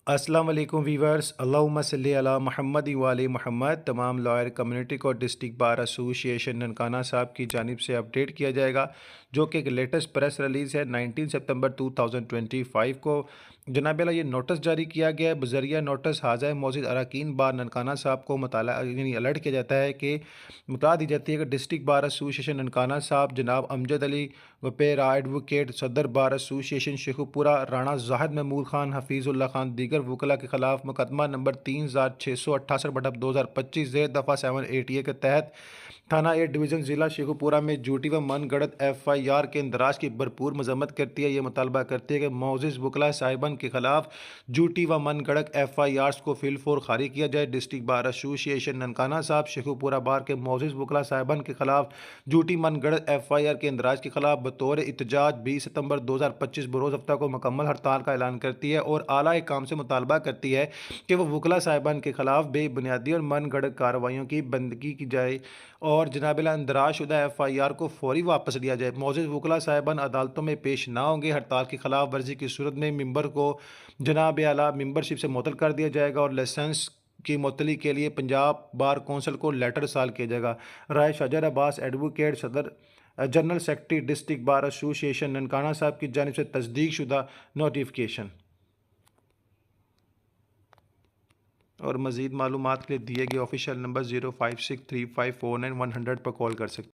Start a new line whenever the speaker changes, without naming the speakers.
अस्सलाम वालेकुम वीवर्स, अल्लाहुम्मा सल्ली अला मुहम्मद व आले मुहम्मद। तमाम लॉयर कम्युनिटी को डिस्ट्रिक्ट बार एसोसिएशन ननकाना साहब की जानिब से अपडेट किया जाएगा, जो कि एक लेटेस्ट प्रेस रिलीज़ है 19 सितंबर 2025 को। जनाब आला, ये नोटिस जारी किया गया है। बज़रिया नोटिस हाज़ा मौजूद अरकान बार ननकाना साहब को मुताला यानी अलर्ट किया जाता है कि मुतला दी जाती है कि डिस्ट्रिक्ट बार एसोसिएशन ननकाना साहब जनाब अमजद अली वपेरा एडवोकेट, सदर बार एसोसिएशन शेखुपुरा, राणा जाहिद महमूद खान, हफीज़ुल्लाह खान, दीगर वकला के खिलाफ मुकदमा नंबर 3668/2025 ज़ेर दफ़ा 780 के तहत थाना ए डिवीज़न ज़िला शेखुपुरा में झूठी व मनगढ़ंत FIR के इंदराज की भरपूर मजम्मत करती है। ये मुतालबा करती है कि मौजूद वकला साहिबान के खिलाफ झूठी व मनगढ़ंत FIRs को फिलफोर खारिज किया जाए। डिस्ट्रिक्ट बार एसोसिएशन ननकाना साहब शेखुपुरा बार के मौजूद वकला साहिबान के खिलाफ झूठी मनगढ़ंत FIR के इंदराज के खिलाफ बतौर एहतजाज 20 सितंबर 2025 बरोज़ हफ्ता को मुकम्मल हड़ताल का ऐलान करती है और आला काम से मुतालबा करती है कि वह वकला साहिबान के खिलाफ बेबुनियादी और मनगढ़ंत कार्रवाइयों की बंदगी की जाए और जनाबिला इंदराजशुदा FIR को फौरी वापस लिया जाए। मौजूद वकला साहिबान अदालतों में पेश ना होंगे। हड़ताल की खिलाफ वर्जी की सूरत में मेंबर को जनाब आला मेंबरशिप से मुअत्तल कर दिया जाएगा और लाइसेंस की मुअत्तली के लिए पंजाब बार कौंसिल को लेटर साल किया जाएगा। राय शजर अब्बास एडवोकेट, सदर general secretary district bar association Nankana साहब की जानिब से तस्दीक शुदा नोटिफिकेशन। और मज़ीद मालूमात के लिए दिए गए ऑफिशियल नंबर 0563549100 पर कॉल कर सकते हैं।